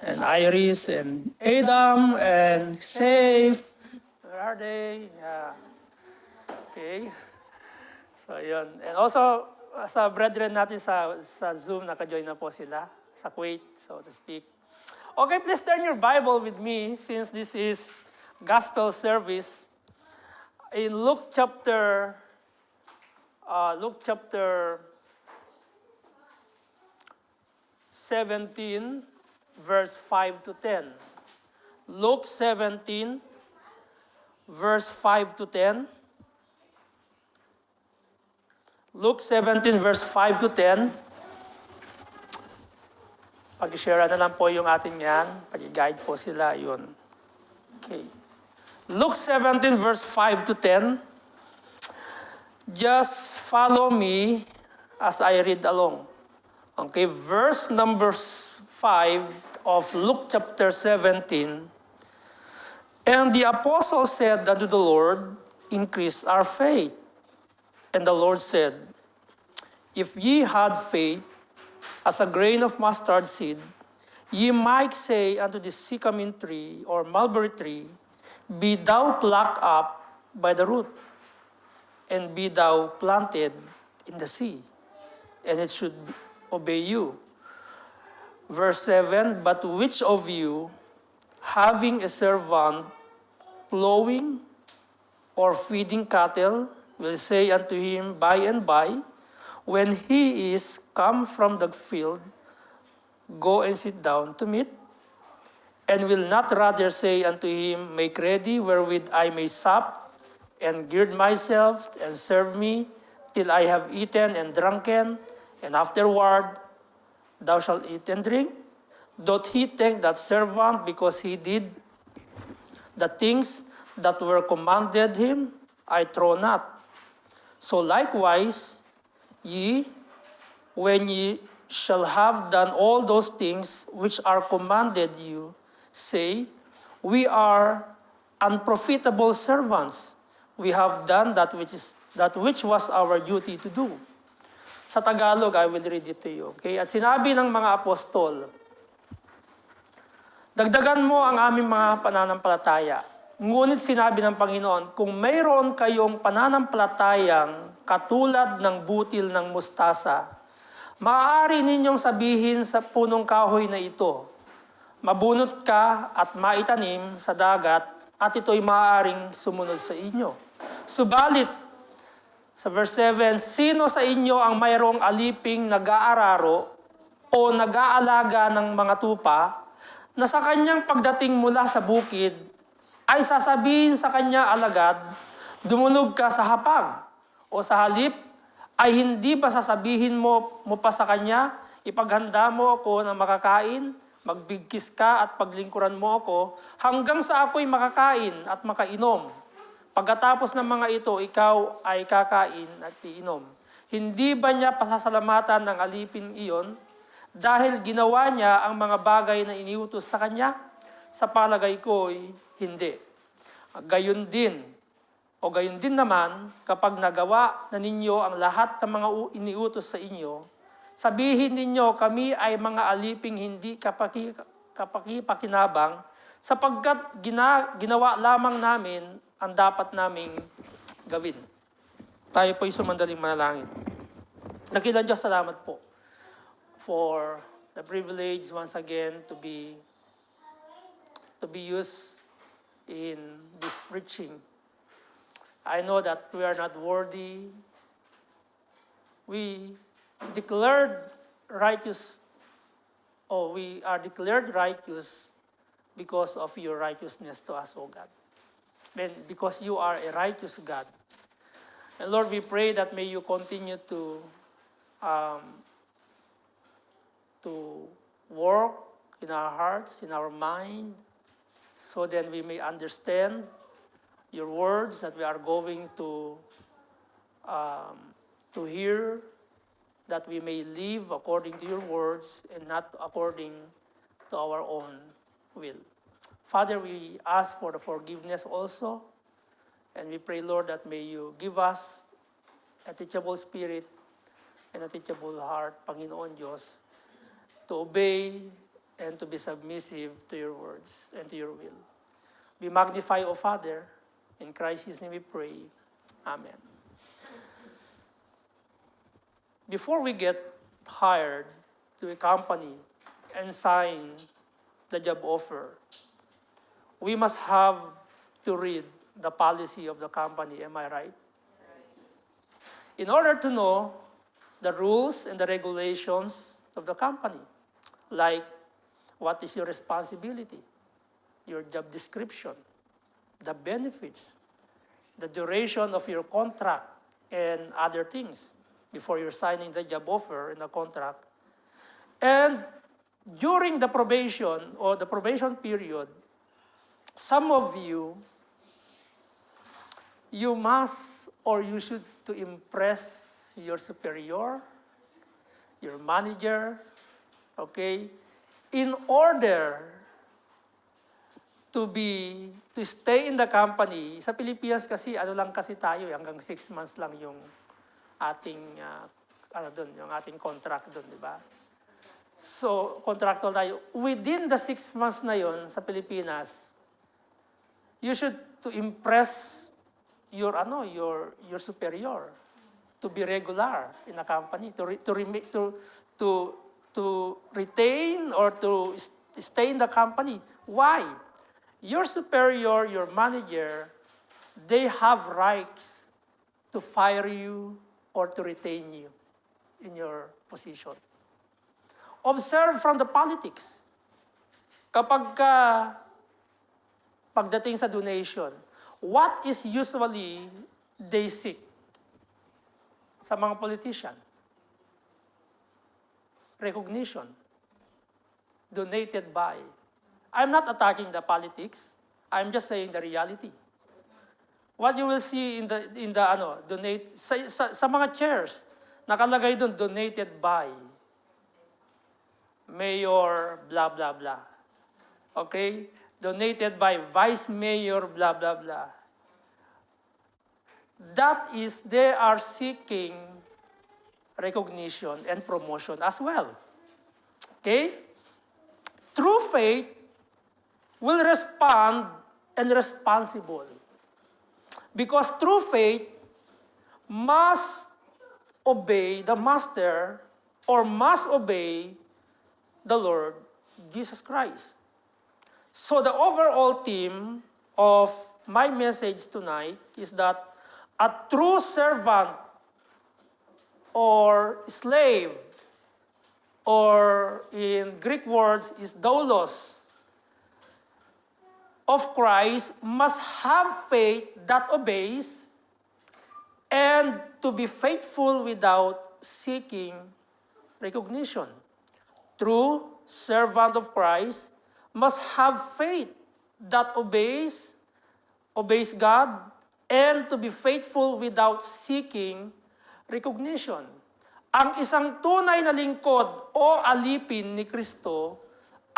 and Iris, and Adam, and Safe. Where are they? Yeah. Okay. So, yun. And also, sa brethren natin sa Zoom, naka-join na po sila sa Kuwait, so to speak. Okay, please turn your Bible with me since this is gospel service. In Luke chapter 17, verse 5 to 10. Luke 17, verse 5 to 10. Luke 17, verse 5 to 10. Pag-share na lang po yung atin yan. Pag-guide po sila, yun. Okay. Luke 17, verse 5 to 10. Just follow me as I read along. Okay, verse number 5 of Luke chapter 17. And the apostle said unto the Lord, increase our faith. And the Lord said, if ye had faith as a grain of mustard seed, ye might say unto this sycamore tree or mulberry tree, be thou plucked up by the root, and be thou planted in the sea, and it should obey you. Verse 7, but which of you, having a servant plowing or feeding cattle, will say unto him by and by, when he is come from the field, go and sit down to meat? And will not rather say unto him, make ready wherewith I may sup, and gird myself, and serve me, till I have eaten and drunken, and afterward thou shalt eat and drink? Doth he take that servant because he did the things that were commanded him? I trow not. So likewise, ye, when ye shall have done all those things which are commanded you, say, we are unprofitable servants. We have done that which was our duty to do. Sa Tagalog, I will read it to you. Okay? At sinabi ng mga apostol, dagdagan mo ang aming mga pananampalataya. Ngunit sinabi ng Panginoon, kung mayroon kayong pananampalatayang katulad ng butil ng mustasa, maaari ninyong sabihin sa punong kahoy na ito, mabunot ka at maitanim sa dagat, at ito'y maaaring sumunod sa inyo. Subalit, sa verse 7, sino sa inyo ang mayroong aliping nag-aararo o nag-aalaga ng mga tupa na sa kanyang pagdating mula sa bukid ay sasabihin sa kanya alagad, dumulog ka sa hapag, o sa halip ay hindi ba sasabihin mo pa sa kanya, ipaghanda mo ako ng makakain, magbigkis ka at paglingkuran mo ako, hanggang sa ako'y makakain at makainom. Pagkatapos ng mga ito, ikaw ay kakain at iinom. Hindi ba niya pasasalamatan ng alipin iyon dahil ginawa niya ang mga bagay na iniutos sa kanya? Sa palagay ko'y hindi. Gayon din naman, kapag nagawa na ninyo ang lahat ng mga iniutos sa inyo, sabihin ninyo, kami ay mga aliping hindi kapakipakinabang, sapagkat ginawa lamang namin ang dapat naming gawin. Tayo po'y sumandaling manalangin. Dakilang Diyos, salamat po for the privilege once again to be used in this preaching. I know that we are not worthy. We are declared righteous because of your righteousness to us, O God. And because you are a righteous God. And Lord, we pray that may you continue to work in our hearts, in our mind, so then we may understand your words that we are going to hear, that we may live according to your words and not according to our own will. Father, we ask for the forgiveness also, and we pray, Lord, that may you give us a teachable spirit and a teachable heart, Panginoon Diyos, to obey and to be submissive to your words and to your will. Be magnified, O Father. In Christ's name we pray. Amen. Before we get hired to a company and sign the job offer, we must have to read the policy of the company. Am I right? In order to know the rules and the regulations of the company, like what is your responsibility, your job description, the benefits, the duration of your contract, and other things before you're signing the job offer and the contract. And during the probation or the probation period, some of you must or you should to impress your superior, your manager, okay, in order to stay in the company. Sa Pilipinas kasi, ano lang kasi tayo, hanggang 6 months lang yung ating, yung ating contract doon, di ba? So, contractual tayo. Within the 6 months na yon sa Pilipinas, you should to impress your superior to be regular in a company, to retain or to stay in the company. Why? Your superior, your manager, they have rights to fire you or to retain you in your position. Observe from the politics. Pagdating sa donation, what is usually they seek sa mga politician? Recognition. Donated by. I'm not attacking the politics. I'm just saying the reality. What you will see in the donate sa mga chairs, nakalagay doon donated by Mayor blah blah blah. Okay? Donated by Vice Mayor blah blah blah. That is, they are seeking recognition and promotion as well. Okay? True faith will respond and responsible. Because true faith must obey the Master or must obey the Lord Jesus Christ. So the overall theme of my message tonight is that a true servant or slave, or in Greek words is doulos, of Christ must have faith that obeys and to be faithful without seeking recognition. True servant of Christ must have faith that obeys God, and to be faithful without seeking recognition. Ang isang tunay na lingkod o alipin ni Kristo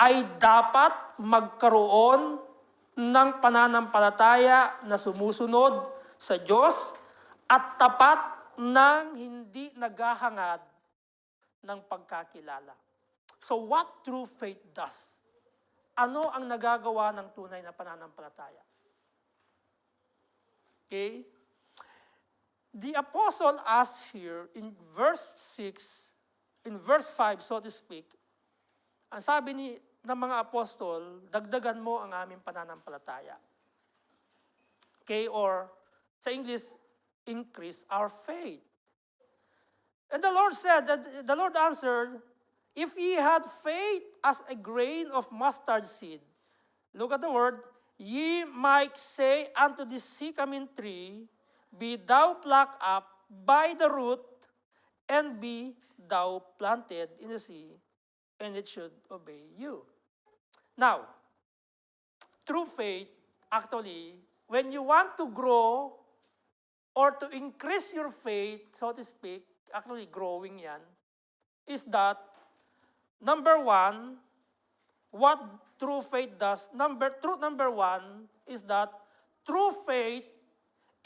ay dapat magkaroon ng pananampalataya na sumusunod sa Diyos at tapat ng hindi naghahangad ng pagkakilala. So what true faith does? Ano ang nagagawa ng tunay na pananampalataya? Okay? The apostle asks here in verse 6, in verse 5, so to speak, ang sabi ng mga apostol, dagdagan mo ang aming pananampalataya. Okay? Or sa English, increase our faith. And the Lord said, the Lord answered, if ye had faith as a grain of mustard seed, look at the word, ye might say unto this sycamore tree, be thou plucked up by the root, and be thou planted in the sea, and it should obey you. Now, true faith, actually, when you want to grow or to increase your faith, so to speak, actually growing yan, is that, number one, what true faith does, truth number one is that true faith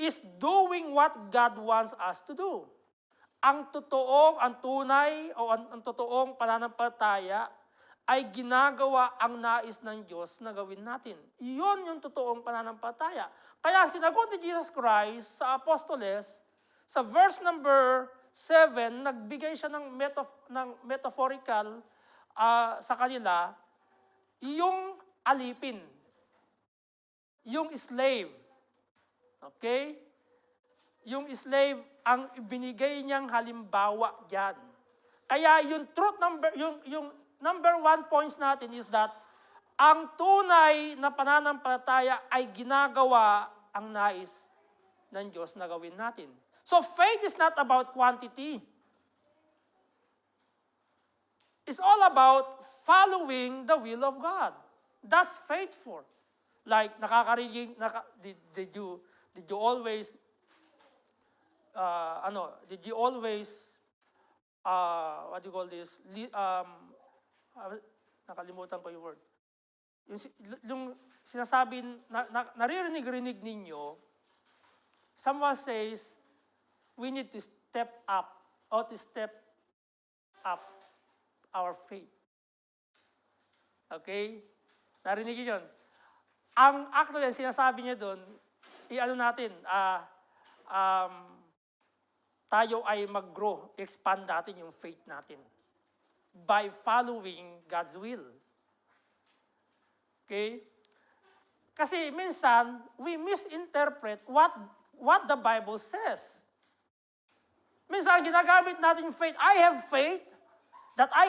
is doing what God wants us to do. Ang totoong, ang tunay, o ang totoong pananampalataya ay ginagawa ang nais ng Diyos na gawin natin. Iyon yung totoong pananampalataya. Kaya sinagot ni Jesus Christ sa apostoles, sa verse number 7, nagbigay siya ng metaphorical sa kanila, yung alipin, yung slave. Okay? Yung slave, ang binigay niyang halimbawa diyan. Kaya yung truth number, yung number 1 points natin is that ang tunay na pananampalataya ay ginagawa ang nais ng Diyos na gawin natin. So faith is not about quantity. It's all about following the will of God. That's faithful. Like nakakarinig, did you always what do you call this? Nakalimutan ko yung word. Yung sinasabi, naririnig-rinig ninyo, someone says, we need to step up our faith. Okay? Narinig yun. Ang actually, sinasabi niya doon, tayo ay mag-grow, expand natin yung faith natin by following God's will. Okay? Kasi minsan, we misinterpret what the Bible says. Minsan, ginagamit natin faith. I have faith that I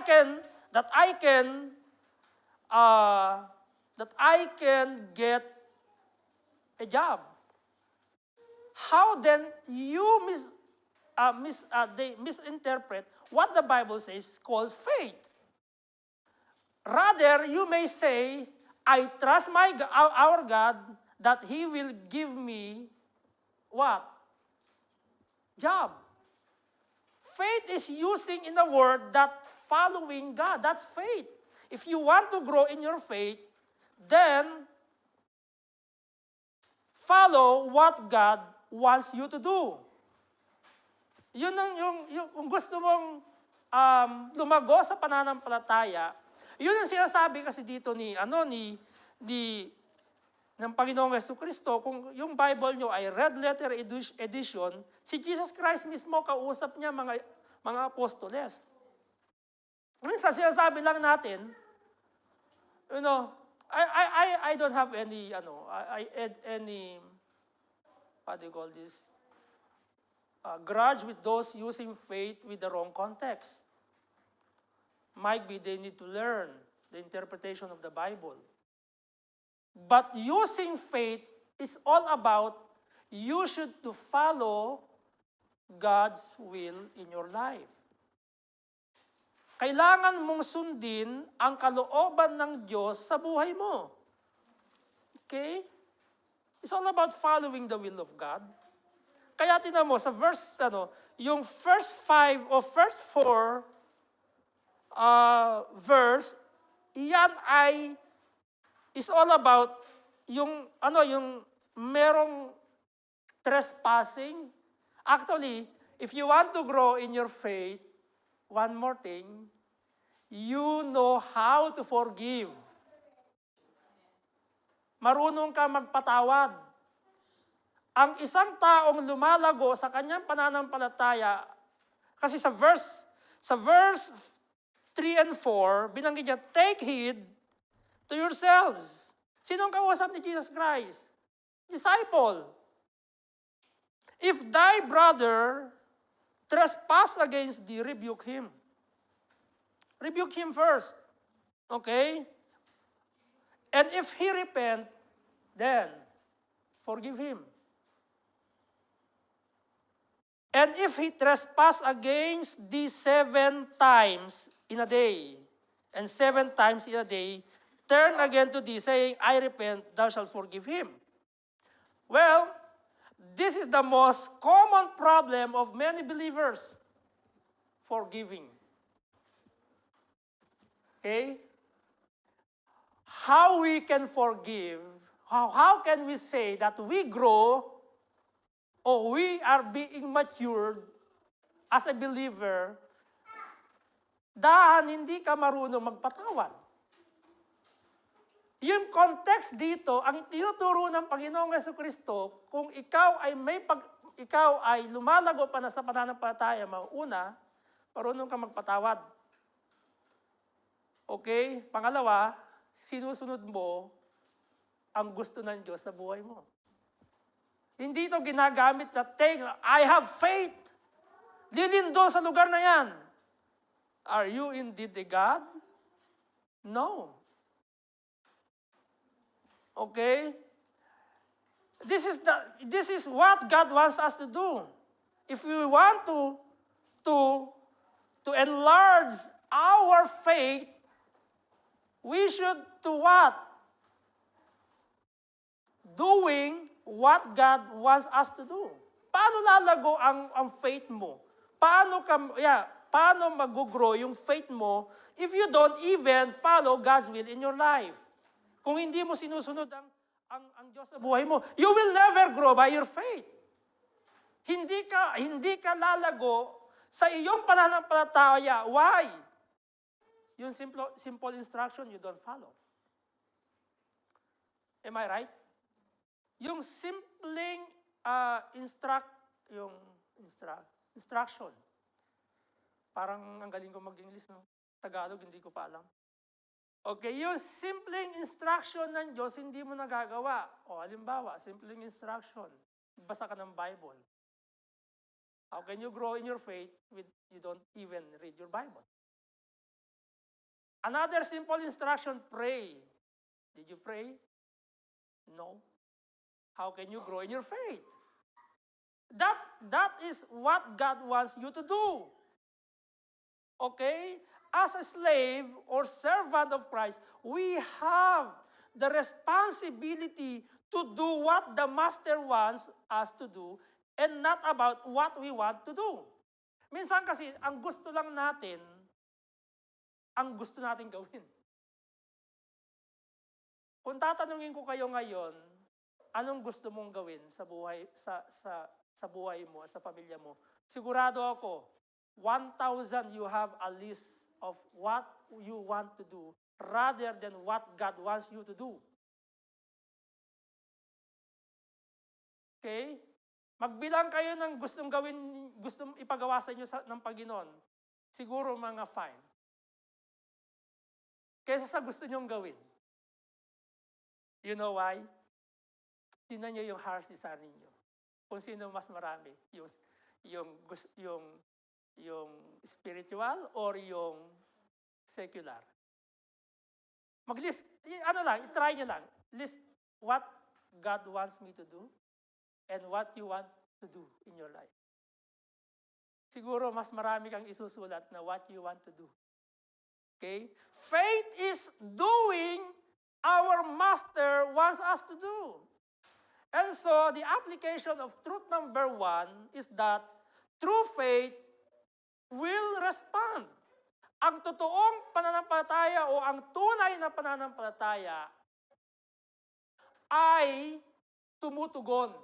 can get a job. How then they misinterpret what the Bible says calls faith. Rather, you may say, I trust our God that He will give me what? Job. Faith is using in a word that following God. That's faith. If you want to grow in your faith, then follow what God wants you to do. Yun ang yung gusto mong lumago sa pananampalataya, yun ang sinasabi kasi dito ng Panginoong Jesucristo. Kung yung Bible nyo ay red letter edition, si Jesus Christ mismo kausap niya mga apostoles. Minsan sinasabi lang natin, I don't have any what do you call this? Grudge with those using faith with the wrong context. Might be they need to learn the interpretation of the Bible. But using faith is all about you should to follow God's will in your life. Kailangan mong sundin ang kalooban ng Diyos sa buhay mo. Okay? It's all about following the will of God. Kaya tingnan mo, sa yung first 5 o first 4 verse, iyan is all about yung merong trespassing. Actually, if you want to grow in your faith, one more thing, you know how to forgive. Marunong ka magpatawad. Ang isang taong lumalago sa kanyang pananampalataya, kasi sa verse 3 and 4, binanggit niya, take heed to yourselves. Sinong kausap ni Jesus Christ? Disciple. If thy brother trespass against thee, rebuke him. Rebuke him first. Okay? And if he repent, then forgive him. And if he trespass against thee 7 times in a day, and 7 times in a day, turn again to thee, saying, I repent, thou shalt forgive him. Well, this is the most common problem of many believers, forgiving. Okay? How we can forgive, how can we say that we grow or we are being matured as a believer dahil hindi ka marunong magpatawad? Yung context dito, ang tinuturo ng Panginoong Jesucristo, kung ikaw ay lumalago pa na sa pananampalataya, mauna, marunong ka magpatawad. Okay? Pangalawa, sinusunod mo ang gusto ng Diyos sa buhay mo. Hindi ito ginagamit na I have faith. Lilindo sa lugar na yan. Are you indeed a God? No. Okay? This is what God wants us to do. If we want to enlarge our faith, we should do what? Doing what God wants us to do. Paano lalago ang faith mo? Paano mag-grow yung faith mo if you don't even follow God's will in your life? Kung hindi mo sinusunod ang Diyos sa buhay mo, you will never grow by your faith. Hindi ka lalago sa iyong pananampalataya. Why? Yung simple instruction you don't follow. Am I right? Yung simpleng instruction. Parang ang galing ko mag-English, no? Tagalog, hindi ko pa alam. Okay, yung simpleng instruction ng Diyos, hindi mo nagagawa. O halimbawa, simpleng instruction. Basa ka ng Bible. How can you grow in your faith with you don't even read your Bible? Another simple instruction, pray. Did you pray? No. How can you grow in your faith? That is what God wants you to do. Okay? As a slave or servant of Christ, we have the responsibility to do what the Master wants us to do and not about what we want to do. Minsan kasi, ang gusto natin gawin. Kung tatanungin ko kayo ngayon, anong gusto mong gawin sa buhay sa buhay mo, sa pamilya mo? Sigurado ako, 1,000 you have a list of what you want to do rather than what God wants you to do. Okay? Magbilang kayo ng gustong ipagawa sa inyo ng Panginoon. Siguro mga 5. Kaysa sa gusto nyong gawin. You know why? Tingnan niyo yung heart desire ninyo. Kung sino mas marami. Yung spiritual or yung secular. Mag-list, try nyo lang. List what God wants me to do and what you want to do in your life. Siguro mas marami kang isusulat na what you want to do. Okay? Faith is doing our Master wants us to do. And so, the application of truth number 1 is that true faith will respond. Ang totoong pananampalataya o ang tunay na pananampalataya ay tumutugon.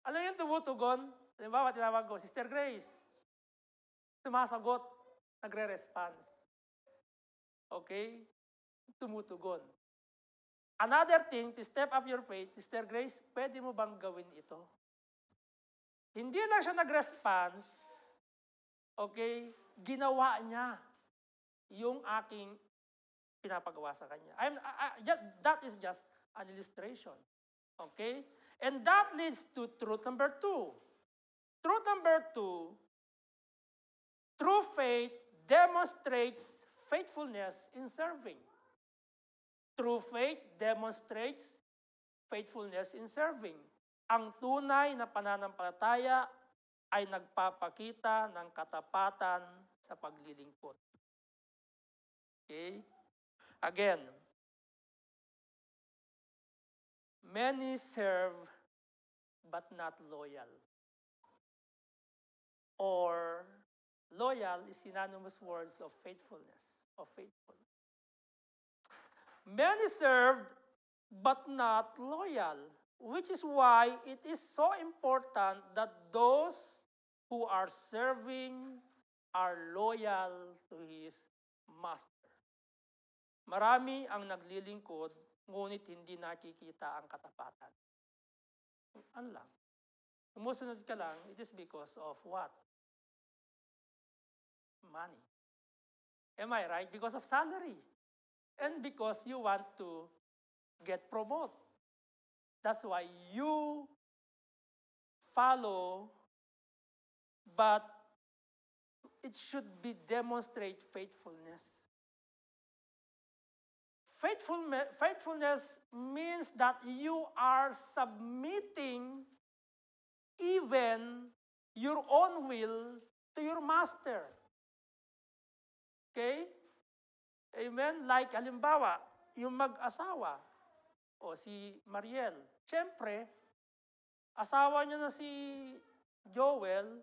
Alam niyo yung tumutugon? Halimbawa, tinawag ko, Sister Grace. Sumasagot, nagre-response. Okay? Tumutugon. Another thing, to step up your faith, Sister Grace, pwede mo bang gawin ito? Hindi lang siya nag-response, okay, ginawa niya yung aking pinapagawa sa kanya. That is just an illustration. Okay? And that leads to truth number 2. Truth number 2, true faith demonstrates faithfulness in serving. True faith demonstrates faithfulness in serving. Ang tunay na pananampalataya ay nagpapakita ng katapatan sa paglilingkod. Okay? Again, many serve but not loyal. Or loyal is synonymous words of faithfulness, Many served but not loyal, which is why it is so important that those who are serving are loyal to his master. Marami ang naglilingkod, ngunit hindi nakikita ang katapatan. Ano lang? Sumusunod ka lang, it is because of what? Money. Am I right? Because of salary. And because you want to get promoted. That's why you follow, but it should be demonstrate faithfulness. Faithfulness means that you are submitting even your own will to your master. Okay? Amen? Like, halimbawa, yung mag-asawa, o si Mariel, siyempre, asawa niya na si Joel,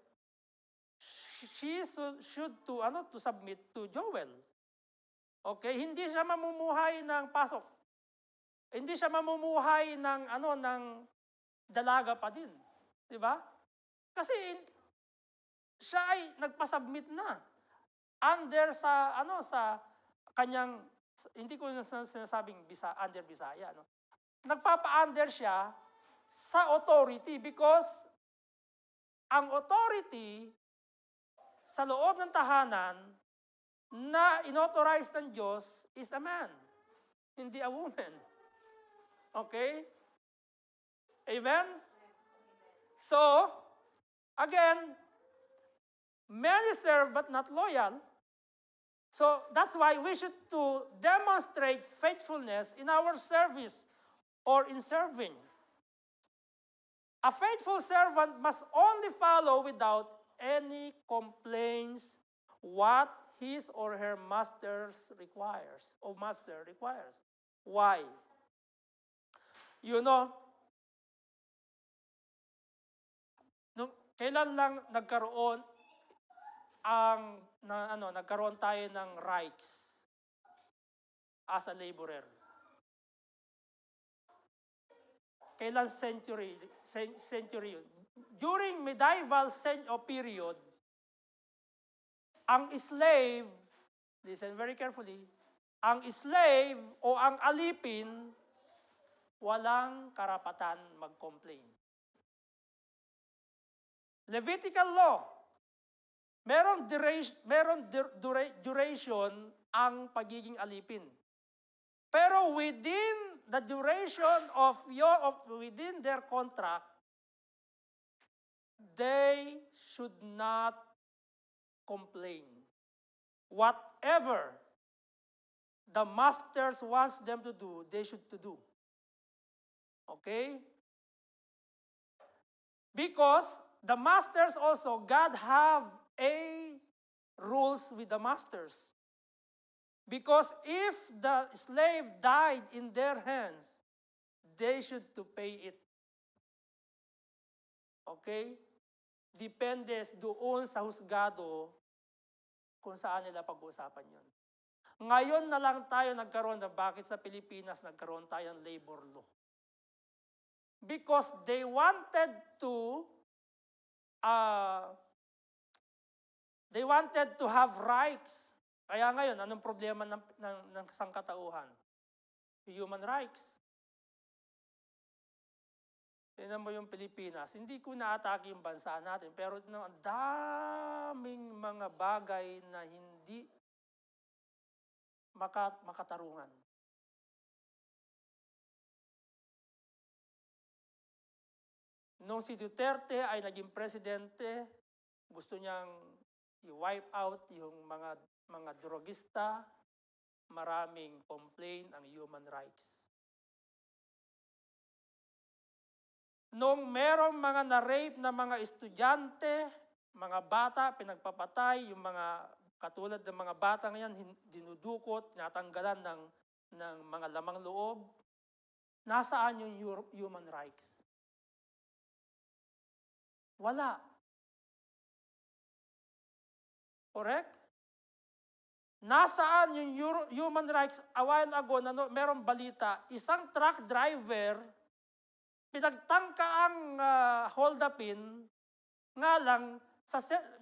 she should to submit to Joel. Okay? Hindi siya mamumuhay ng pasok. Hindi siya mamumuhay ng dalaga pa din. 'Di ba? Kasi siya ay nagpa-submit na under sa kanyang, hindi ko sinasabing under Bisaya, no. Nagpapa-under siya sa authority because ang authority sa loob ng tahanan na inauthorize ng Diyos is a man, hindi a woman. Okay? Amen? So, again, many serve but not loyal. So, that's why we should to demonstrate faithfulness in our service or in serving. A faithful servant must only follow without any complaints what his or her master requires. Why? You know, kailan lang nagkaroon nagkaroon tayo ng rights as a laborer? Kailan century yun? During medieval period, ang slave, listen very carefully, ang slave o ang alipin, walang karapatan mag-complain. Levitical law, merong duration ang pagiging alipin. Pero within the duration within their contract, they should not complain. Whatever the masters wants them to do, they should to do. Okay? Because the masters also, God have a rules with the masters. Because if the slave died in their hands, they should to pay it. Okay? Depende doon sa husgado kung saan nila pag-uusapan yun. Ngayon na lang tayo nagkaroon na bakit sa Pilipinas nagkaroon tayo ng labor law. Because they wanted to have rights. Kaya ngayon, anong problema ng sangkatauhan? Human rights. Tingnan mo yung Pilipinas, hindi ko na-atake yung bansa natin, pero ang daming mga bagay na hindi makatarungan. Nung si Duterte ay naging presidente, gusto niyang i-wipe out yung mga drogista, maraming complaint ang human rights. Nung merong mga na-rape na mga estudyante, mga bata, pinagpapatay, yung mga katulad ng mga bata ngayon, dinudukot, tinatanggalan ng mga lamang loob, nasaan yung human rights? Wala. Correct? Nasaan yung human rights? A while ago, merong balita, isang truck driver, pinagtangka ang hold-upin, nga lang,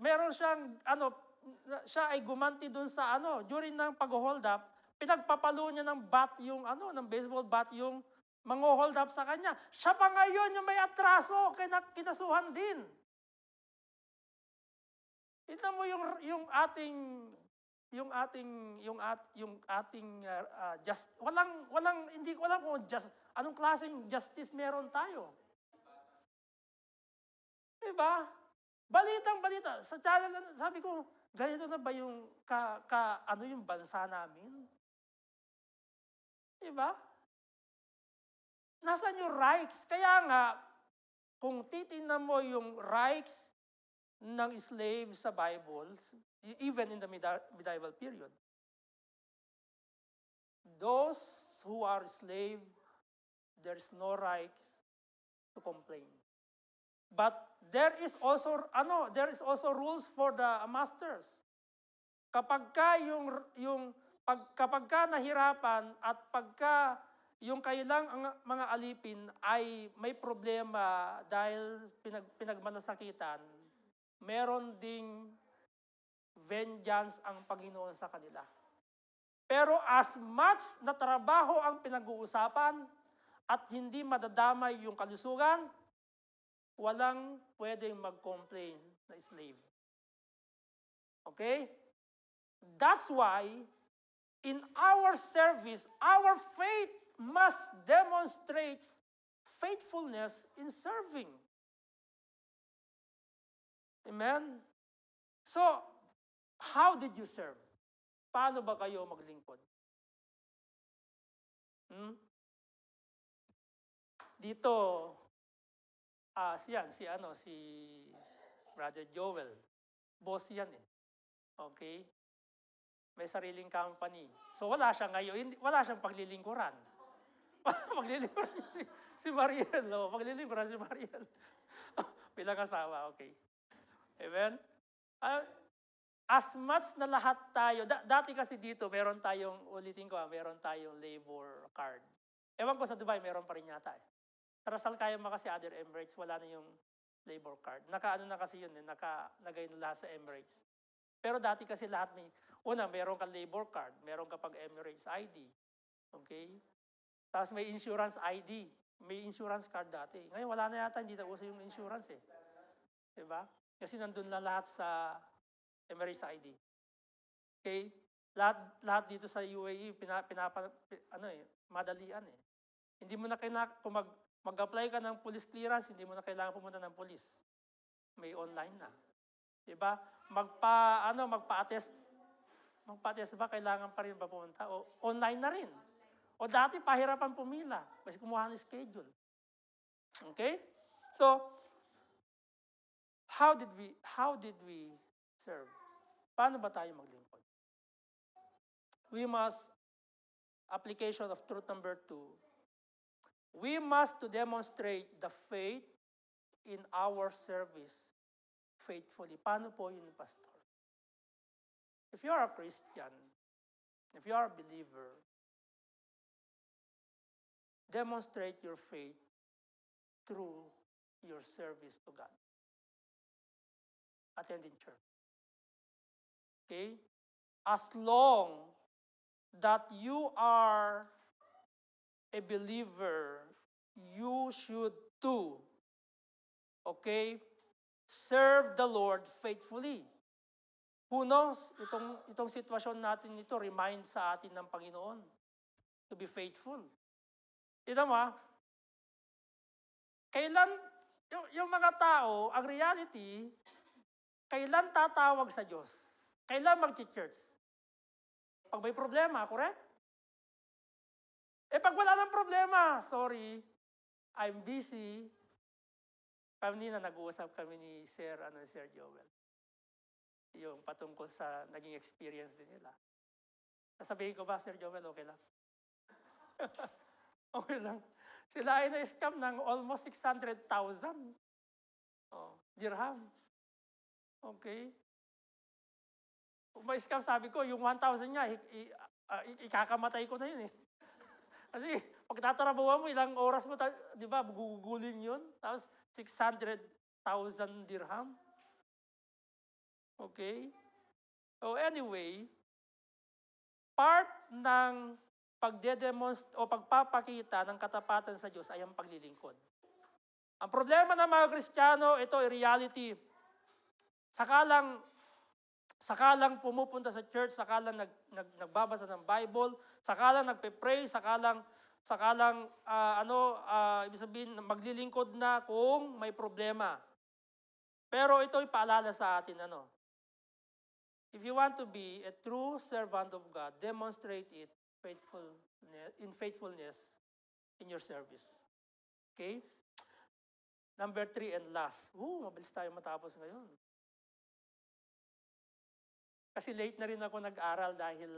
meron siyang, siya ay gumanti dun sa during ng pag-hold up, pinagpapalo niya ng bat yung ng baseball bat yung mang-hold up sa kanya. Siya pa ngayon yung may atraso, kinasuhan din. Tignan mo yung ating just hindi ko alam kung anong klaseng justice meron tayo. Diba? Balita sa channel, sabi ko, ganito na ba yung yung bansa namin? Diba? Nasaan yung rights? Kaya nga, kung titingnan mo yung rights ng slave sa Bible, even in the medieval period, those who are slave, there's no rights to complain. But there is also rules for the masters. Kapag ka nahirapan at pagka yung kailang mga alipin ay may problema dahil pinagmalasakitan, meron ding vengeance ang Panginoon sa kanila. Pero as much na trabaho ang pinag-uusapan at hindi madadamay yung kalusugan, walang pwedeng mag-complain na slave. Okay? That's why, in our service, our faith must demonstrate faithfulness in serving. Amen? So, how did you serve? Paano ba kayo maglingkod? Dito, si Brother Joel. Boss yan eh. Okay? May sariling company. So wala siya ngayon, wala siyang paglilingkuran. Paglilingkuran si Mariel. No? Paglilingkuran si Mariel. Bilang asawa, okay. Amen? As much na lahat tayo, dati kasi dito, meron tayong labor card. Ewan ko sa Dubai, meron pa rin yata eh. Rasal kayo kasi other Emirates, wala na yung labor card. Nakaano na kasi yun, nakalagay na lahat sa Emirates. Pero dati kasi lahat meron kang labor card, meron ka pag Emirates ID. Okay? Tapos may insurance ID, may insurance card dati. Ngayon wala na yata, hindi na uso yung insurance eh. Diba? Kasi nandun na lahat sa Emirates ID. Okay? Lahat dito sa UAE, madalian eh. Hindi mo na kailangan, kung mag-apply ka ng police clearance, hindi mo na kailangan pumunta ng police. May online na. Diba? Magpa-attest ba, kailangan pa rin ba pumunta? O online na rin. O dati, pahirapan pumila. Kasi kumuha ng schedule. Okay? So, how did we serve? Paano ba tayo maglingkod? Application of truth number 2, we must to demonstrate the faith in our service faithfully. Paano po yun, Pastor? If you are a Christian, if you are a believer, demonstrate your faith through your service to God. Attending church. Okay? As long that you are a believer, you should too, okay, serve the Lord faithfully. Who knows, itong sitwasyon natin ito, remind sa atin ng Panginoon to be faithful. Ito kailan, yung mga tao, ang reality, kailan tatawag sa Diyos? Kailan mag-church? Pag may problema, correct? Pag wala ng problema, sorry, I'm busy. Kanina nag-uusap kami ni Sir Joel. Yung patungkol sa naging experience din nila. Sasabihin ko ba, Sir Joel, okay lang? Okay lang. Sila ay na-scam ng almost 600,000 dirham. Okay? Kung ma-scam, sabi ko, yung 1,000 niya, ikakamatay ko na yun eh. Kasi pag tatrabawan mo, ilang oras mo, di ba, gugugulin yun. Tapos 600,000 dirham. Okay? So anyway, part ng o pagpapakita ng katapatan sa Diyos ay ang paglilingkod. Ang problema ng mga Kristiyano, ito ay reality. Sakalang pumupunta sa church, sakalang nagbabasa ng Bible, sakalang nagpe-pray, sakalang ibig sabihin, maglilingkod na kung may problema. Pero ito'y paalala sa atin, if you want to be a true servant of God, demonstrate it in faithfulness in your service. Okay? Number 3 and last. Mabilis tayo matapos ngayon. Kasi late na rin ako nag-aral dahil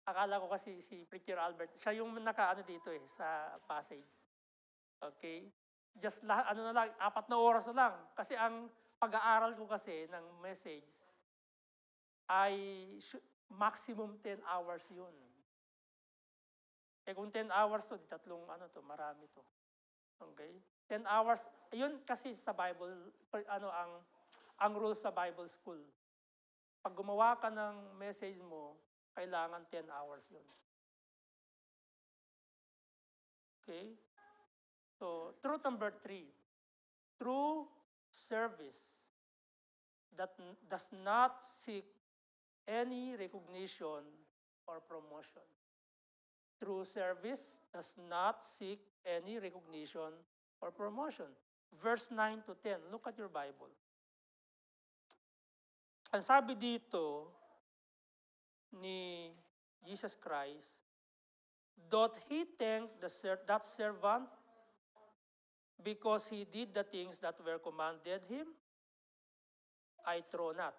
akala ko kasi si Preacher Albert, siya yung dito sa passage. Okay? Just 4 na oras na lang. Kasi ang pag-aaral ko kasi ng message ay maximum 10 hours yun. Kung 10 hours to, marami to. Okay? 10 hours, yun kasi sa Bible, ang rules sa Bible school. Pag gumawa ka ng message mo, kailangan 10 hours yun. Okay? So, truth number 3. True service that does not seek any recognition or promotion. True service does not seek any recognition or promotion. Verse 9 to 10. Look at your Bible. Ang sabi dito ni Jesus Christ, doth he thank that servant because he did the things that were commanded him? I trow not.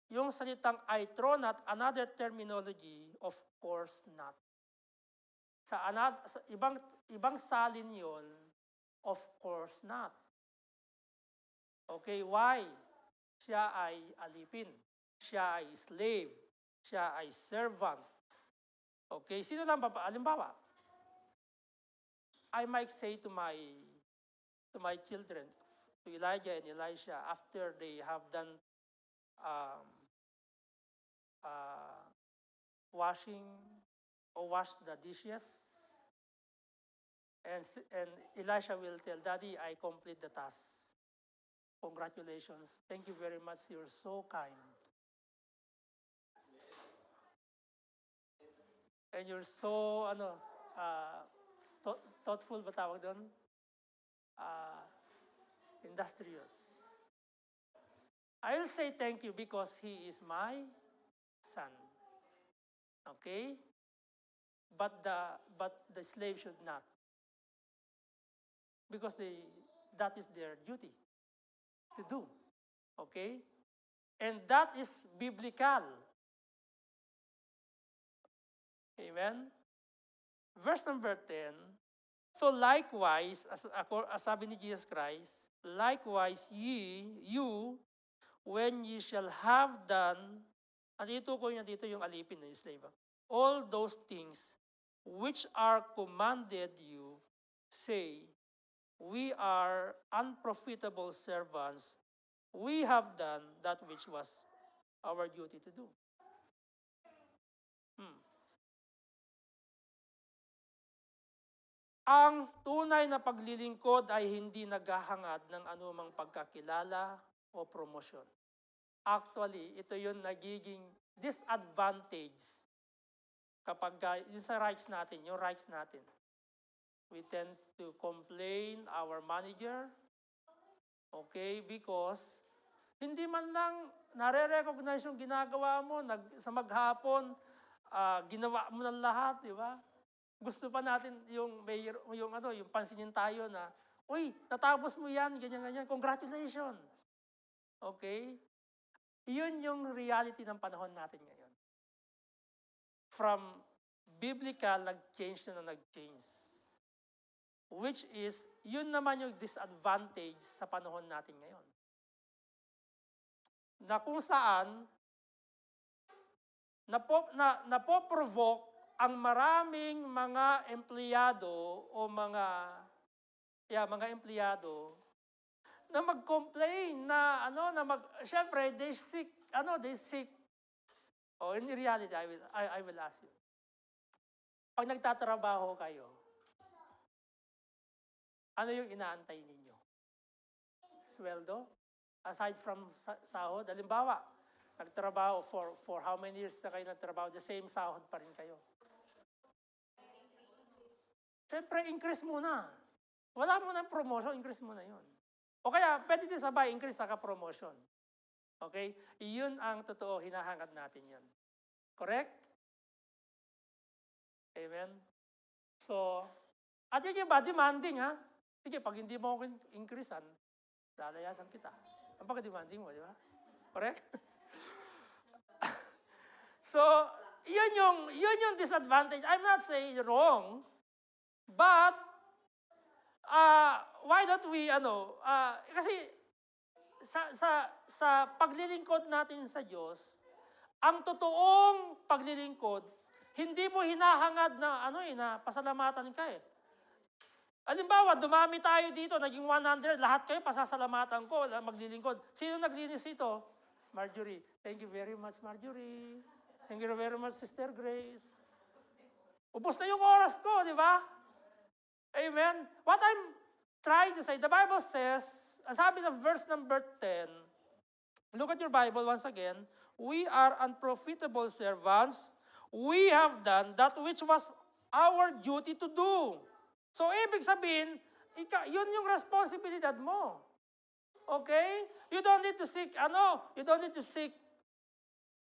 Yung salitang I trow not, another terminology, of course not. Sa ibang salin yon, of course not. Okay, why? Siya ay alipin. Siya ay slave. Siya ay servant. Okay, sino lang halimbawa, I might say to my children, to Elijah and Elisha, after they have done wash the dishes, and Elisha will tell, Daddy, I complete the task. Congratulations. Thank you very much. You're so kind. And you're so, thoughtful ba tawag doon? Industrious. I'll say thank you because he is my son. Okay? But the slave should not. Because that is their duty to do. Okay? And that is biblical. Amen? Verse number 10, so likewise, as sabi ni Jesus Christ, likewise you, when ye shall have done, andito ko niya dito yung alipin na yung slave, all those things which are commanded you, say, we are unprofitable servants, we have done that which was our duty to do. Ang tunay na paglilingkod ay hindi naghahangad ng anumang pagkakilala o promosyon. Actually, ito yung nagiging disadvantage kapag yung sa rights natin, yung rights natin. We tend to complain our manager, okay, because hindi man lang nare-recognize yung ginagawa mo, sa maghapon, ginawa mo ng lahat, di ba? Gusto pa natin yung pansinin tayo na, uy, natapos mo yan, ganyan, congratulations. Okay? Iyon yung reality ng panahon natin ngayon. From biblical, nag-change. Which is, yun naman yung disadvantage sa panahon natin ngayon. Na kung saan, napoprovoke ang maraming mga empleyado o mga empleyado na mag-complain syempre they seek In reality, I will ask you. Pag nagtatrabaho kayo, ano yung inaantay ninyo? Sweldo? Aside from sahod? Halimbawa, nagtrabaho for how many years na kayo nagtrabaho, the same sahod pa rin kayo. Siyempre, increase muna. Wala mo ng promotion, increase mo na yun. O kaya, pwede din sabay, increase saka promotion. Okay? Iyon ang totoo, hinahangad natin yan. Correct? Amen? So, at yun yung ba, demanding ha? Sige, pag hindi mo ako increasean, lalayasan kita. Ang pagka-demanding mo, di ba? Correct? So, yun yung disadvantage. I'm not saying wrong, but why don't we, kasi sa paglilingkod natin sa Diyos, ang totoong paglilingkod, hindi mo hinahangad na, na pasalamatan ka eh. Halimbawa, dumami tayo dito, naging 100, lahat kayo pasasalamatan ko, maglilingkod. Sino naglinis ito? Marjorie. Thank you very much, Marjorie. Thank you very much, Sister Grace. Ubus na yung oras ko, di ba? Amen? What I'm trying to say, the Bible says, sabi sa verse number 10, look at your Bible once again, we are unprofitable servants, we have done that which was our duty to do. So, ibig sabihin, yun yung responsibilidad mo. Okay? You don't need to seek,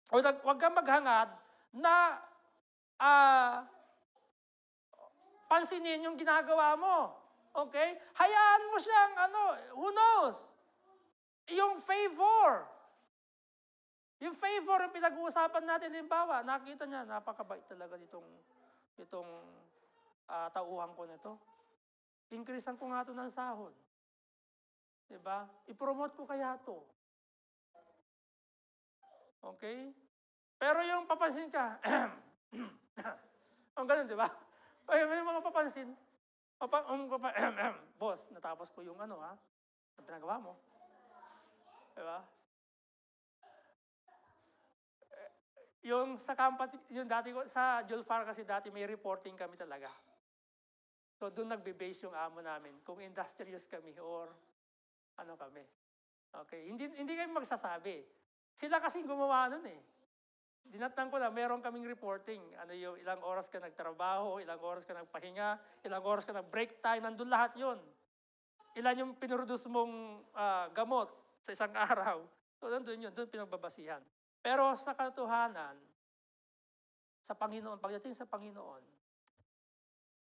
huwag kang maghangad na pansinin yung ginagawa mo. Okay? Hayaan mo siyang, who knows? Yung favor. Yung favor, yung pinag-uusapan natin, halimbawa, nakita niya, napakabait talaga itong tauhan ko nito. Increasean ko nga ito ng sahod. Diba? I-promote ko kaya ito. Okay? Pero yung papansin ka, ang ganun, diba? Ay, may mga papansin. Boss, natapos ko yung ang pinagawa mo. Diba? Yung sa campus, yung dati ko, sa Julfar kasi dati may reporting kami talaga. So doon nagbe-base yung amo namin, kung industrious kami or kami. Okay, hindi kami magsasabi. Sila kasi gumawa nun eh. Dinatnan ko na, meron kaming reporting. Yung ilang oras ka nagtrabaho, ilang oras ka nagpahinga, ilang oras ka nag-break time, nandun lahat yun. Ilan yung pinroduce mong gamot sa isang araw. So nandun yun, doon pinagbabasihan. Pero sa katotohanan, sa Panginoon, pagdating sa Panginoon,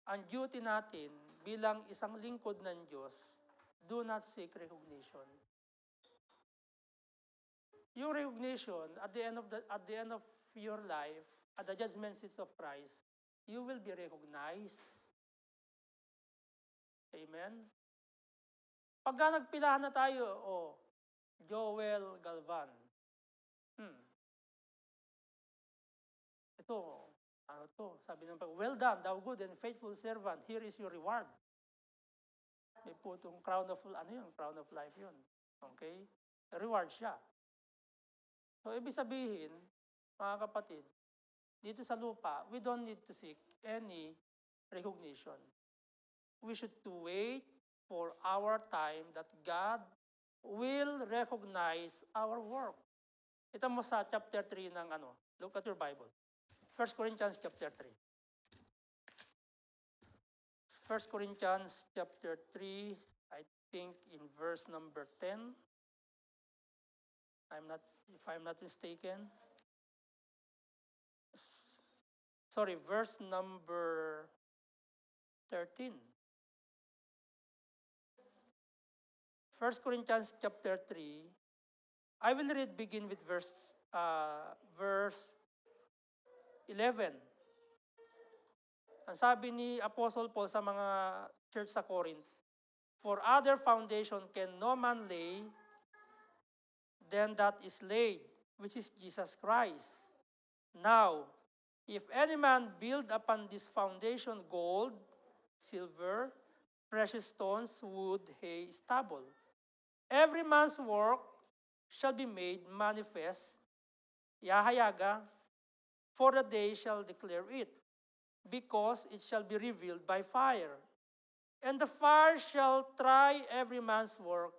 ang duty natin bilang isang lingkod ng Diyos, do not seek recognition. Yung recognition, at the end of your life, at the judgment seat of Christ, you will be recognized. Amen? Pagka nagpilahan na tayo, Joel Galvan, ito, sabi ng well done, thou good and faithful servant, here is your reward. May putong crown of life yun. Okay? Reward siya. So, ibig sabihin, mga kapatid, dito sa lupa, we don't need to seek any recognition. We should wait for our time that God will recognize our work. Ito mo sa chapter 3 ng look at your Bible. 1 Corinthians chapter 3. 1 Corinthians chapter 3, I think in verse number 10. If I'm not mistaken. Sorry, verse number 13. 1 Corinthians chapter 3, I will begin with verse 11. Ang sabi ni Apostle Paul sa mga church sa Corinth, for other foundation can no man lay than that is laid, which is Jesus Christ. Now, if any man build upon this foundation gold, silver, precious stones, wood, hay, stubble, every man's work shall be made manifest, yahayaga, for the day shall declare it, because it shall be revealed by fire. And the fire shall try every man's work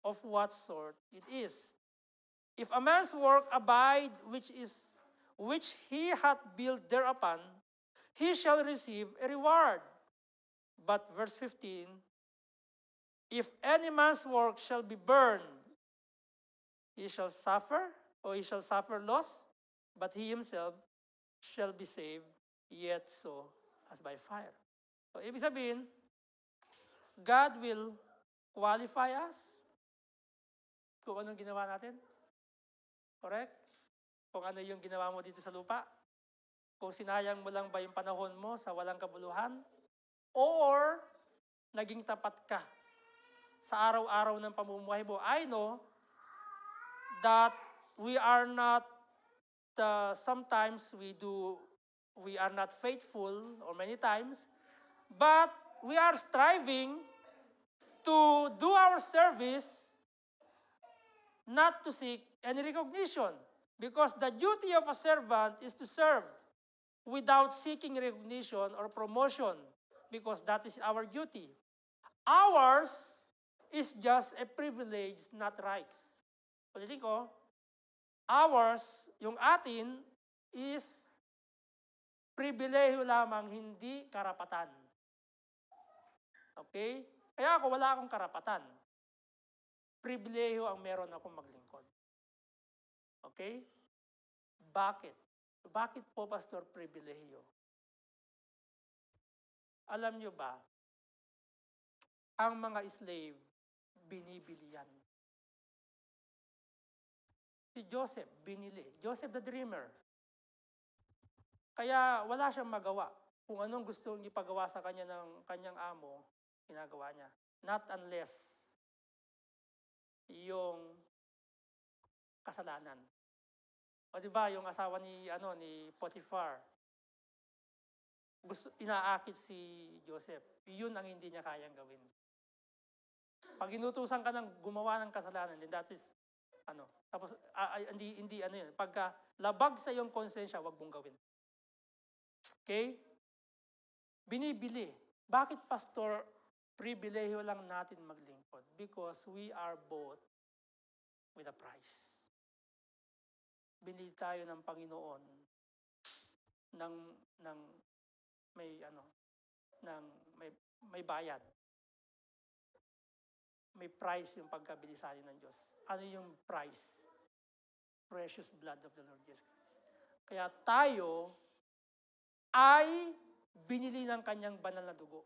of what sort it is. If a man's work abide, which he hath built thereupon, he shall receive a reward. But verse 15, if any man's work shall be burned, he shall suffer loss, but he himself shall be saved, yet so as by fire. So, ibig sabihin, God will qualify us kung anong ginawa natin. Correct? Kung ano yung ginawa mo dito sa lupa. Kung sinayang mo lang ba yung panahon mo sa walang kabuluhan, or naging tapat ka sa araw-araw ng pamumuhay mo. I know that we are not, sometimes we are not faithful, or many times, but we are striving to do our service not to seek any recognition, because the duty of a servant is to serve without seeking recognition or promotion, because that is our duty. Ours is just a privilege, not rights. Ulitin ko, ours, yung atin, is pribilehiyo lamang, hindi karapatan. Okay? Kaya ako, wala akong karapatan. Pribilehiyo ang meron akong maglingkod. Okay? Bakit? Bakit po, Pastor, pribilehiyo? Alam nyo ba, ang mga slave, binibili yan. Si Joseph, binili. Joseph the Dreamer. Kaya wala siyang magawa. Kung anong gusto niyang ipagawa sa kanya ng kanyang amo, ginagawa niya. Not unless yung kasalanan. O di ba yung asawa ni Potiphar, inaakit si Joseph. Yun ang hindi niya kayang gawin. Pag inutusan ka ng gumawa ng kasalanan, then that is tapos hindi yun. Pagka labag sa iyong konsensya, wag mong gawin. Okay? Binibili. Bakit, Pastor, pribilehiyo lang natin maglingkod? Because we are bought with a price. Binili tayo ng Panginoon ng may bayad. May price yung pagkabili sa atin ng Diyos. Ano yung price? Precious blood of the Lord Jesus Christ. Kaya tayo ay binili ng kanyang banal na dugo.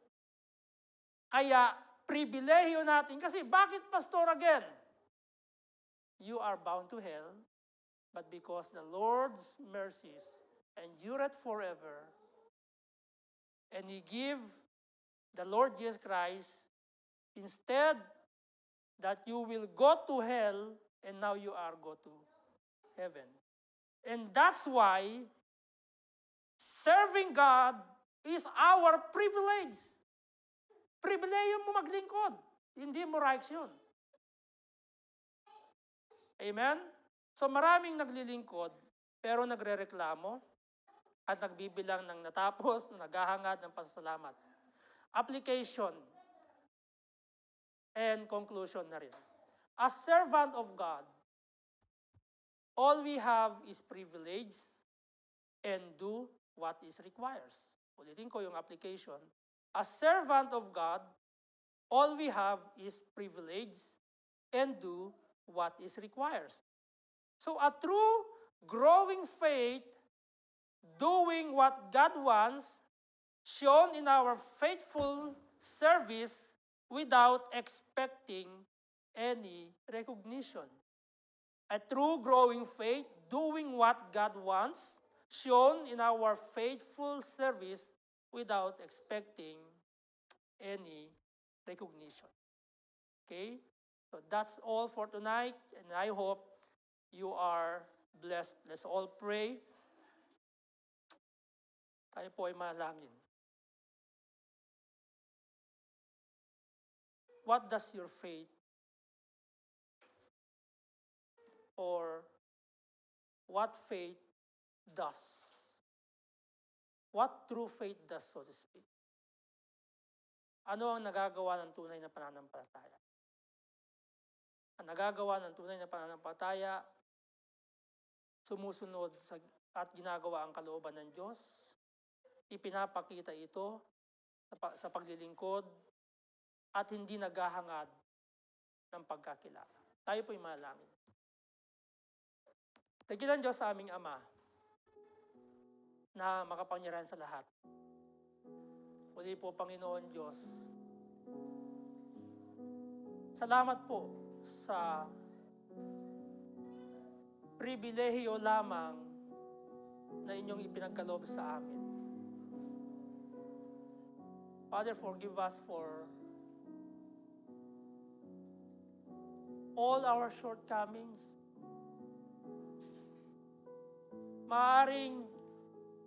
Kaya pribilehiyo natin. Kasi bakit, Pastor, again? You are bound to hell, but because the Lord's mercies endureth forever, and He give the Lord Jesus Christ, instead that you will go to hell, and now you are go to heaven. And that's why serving God is our privilege. Pribileyo mo maglingkod. Hindi mo rights yun. Amen? So maraming naglilingkod, pero nagrereklamo at nagbibilang ng natapos, naghahangad ng pasasalamat. Application and conclusion na rin. As servant of God, all we have is privilege and do what is requires. Ulitin ko yung application. As servant of God, all we have is privilege and do what is requires. So a true growing faith, doing what God wants, shown in our faithful service without expecting any recognition. A true growing faith, doing what God wants, shown in our faithful service without expecting any recognition. Okay? So that's all for tonight, and I hope you are blessed. Let's all pray. Tayo po ay manalangin. What does your faith or what faith does? what true faith does, so to speak. Ano ang nagagawa ng tunay na pananampalataya? Ang nagagawa ng tunay na pananampalataya, sumusunod at ginagawa ang kalooban ng Diyos, ipinapakita ito sa paglilingkod, at hindi naghahangad ng pagkakilala. Tayo po'y manalangin. Dakilan Diyos sa aming Ama na makapangyarihan sa lahat. Muli po, Panginoon Diyos, salamat po sa pribilehiyo lamang na inyong ipinagkaloob sa amin. Father, forgive us for all our shortcomings. Maaring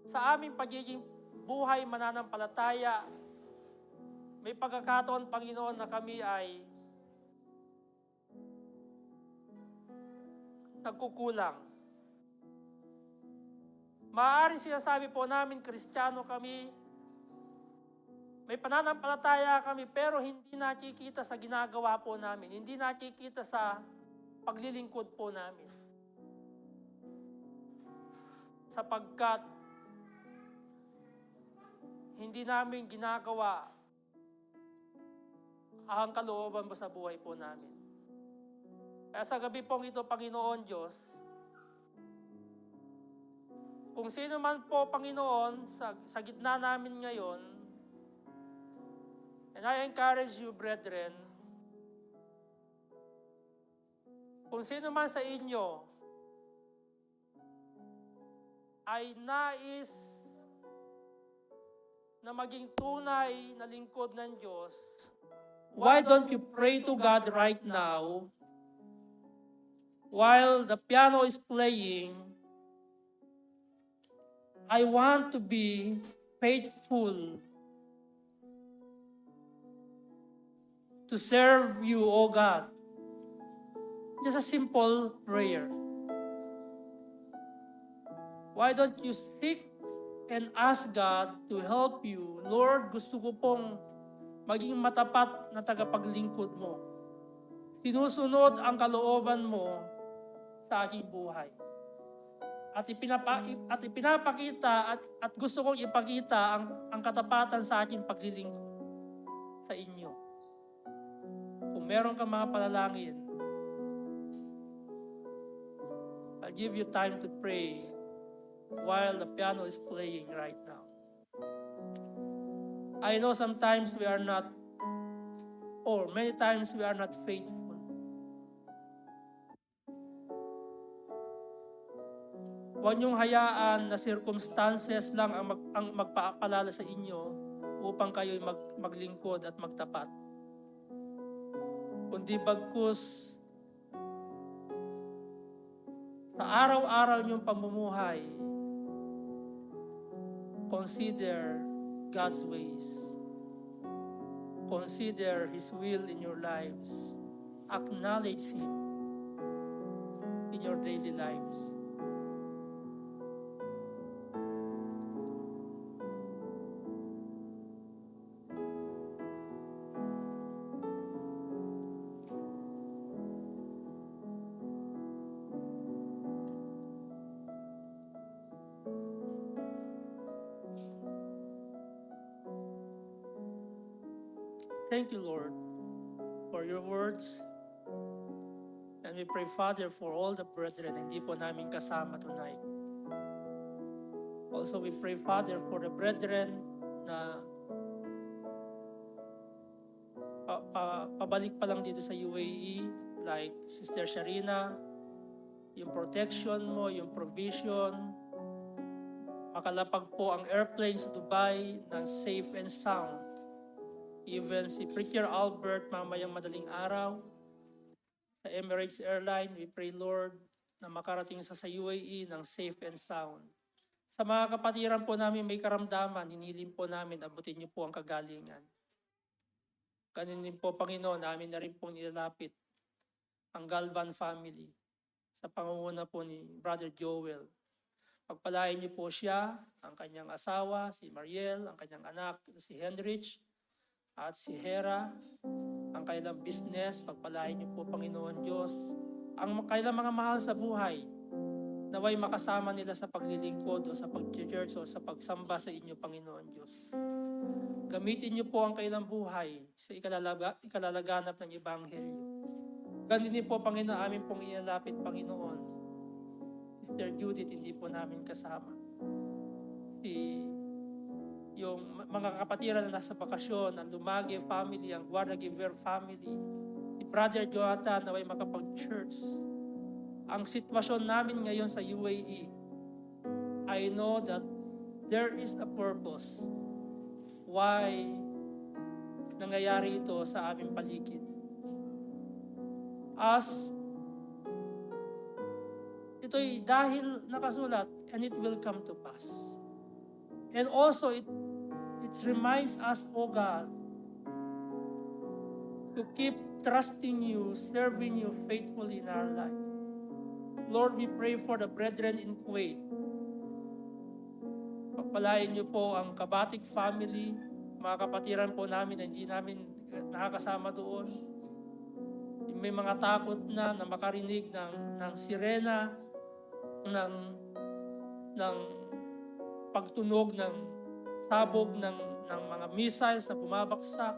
sa aming pagiging buhay mananampalataya, may pagkakataon, Panginoon, na kami ay nagkukulang. Maaaring sinasabi po namin, Kristiyano kami, may pananampalataya kami, pero hindi nakikita sa ginagawa po namin, hindi nakikita sa paglilingkod po namin. Sapagkat hindi namin ginagawa ang kalooban mo sa buhay po namin. Kaya sa gabi pong ito, Panginoon Diyos, kung sino man po, Panginoon, sa gitna namin ngayon, and I encourage you, brethren, kung sino man sa inyo ay nais na maging tunay na lingkod ng Diyos, why don't you pray to God right now while the piano is playing? I want to be faithful to serve you, O God. Just a simple prayer. Why don't you seek and ask God to help you? Lord, gusto ko pong maging matapat na tagapaglingkod mo. Sinusunod ang kalooban mo sa aking buhay. At ipinapakita at gusto kong ipakita ang katapatan sa aking paglilingkod sa inyo. Kung meron kang mga panalangin, I'll give you time to pray while the piano is playing right now. I know sometimes we are not, or many times we are not faithful. Huwag niyong hayaan na circumstances lang ang magpapalala sa inyo upang kayo'y maglingkod at magtapat. Kundi bagkus sa araw-araw niyong pamumuhay, consider God's ways. Consider His will in your lives. Acknowledge Him in your daily lives. Thank you, Lord, for your words. And we pray, Father, for all the brethren na hindi po namin kasama tonight. Also, we pray, Father, for the brethren na pabalik pa lang dito sa UAE, like Sister Sharina, yung protection mo, yung provision, makalapag po ang airplane sa Dubai ng safe and sound. Even si Preacher Albert mamayang madaling araw sa Emirates Airline, we pray, Lord, na makarating sa UAE ng safe and sound. Sa mga kapatiran po namin may karamdaman, hiniling po namin, abutin niyo po ang kagalingan. Ganun din po, Panginoon, namin na rin po nilalapit ang Galvan family sa pangunguna po ni Brother Joel. Pagpalain niyo po siya, ang kanyang asawa, si Mariel, ang kanyang anak, si Henrich, at si Hera, ang kanilang business. Pagpalain niyo po, Panginoon Diyos, ang kanilang mga mahal sa buhay, naway makasama nila sa paglilingkod o sa pag-church o sa pagsamba sa inyo, Panginoon Diyos. Gamitin niyo po ang kanilang buhay sa ikalalaganap ng Ebanghelyo. Ganun din po, Panginoon, amin pong ilalapit, Panginoon. Sister Judith, hindi po namin kasama. Yung mga kapatiran na nasa bakasyon, ang Lumage family, ang Guardagiver family, si Brother Jonathan na may makapag-church. Ang sitwasyon namin ngayon sa UAE, I know that there is a purpose why nangyayari ito sa aming paligid. As ito'y dahil nakasulat, and it will come to pass. And also, it reminds us, O God, to keep trusting you, serving you faithfully in our life. Lord, we pray for the brethren in Kuwait. Pagpalain niyo po ang Kabatik family, mga kapatiran po namin na hindi namin nakakasama doon. May mga takot na makarinig ng sirena, ng pagtunog ng sabog ng mga missiles na bumabaksak.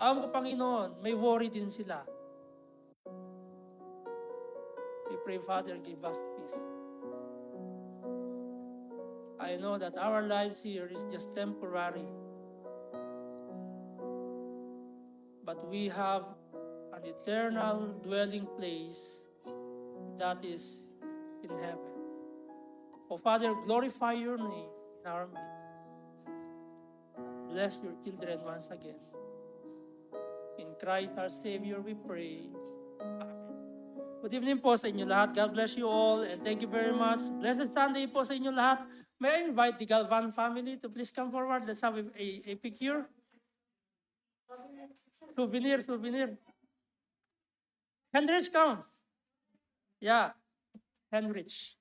Alam ko, Panginoon, may worry din sila. We pray, Father, give us peace. I know that our lives here is just temporary. But we have an eternal dwelling place that is in heaven. O Father, glorify your name in our midst. Bless your children once again. In Christ our Savior we pray. Amen. Good evening po sa inyo lahat. God bless you all and thank you very much. Blessed Sunday po sa inyo lahat. May I invite the Galvan family to please come forward. Let's have a picture. Souvenir. Henrich, come. Yeah, Henrich.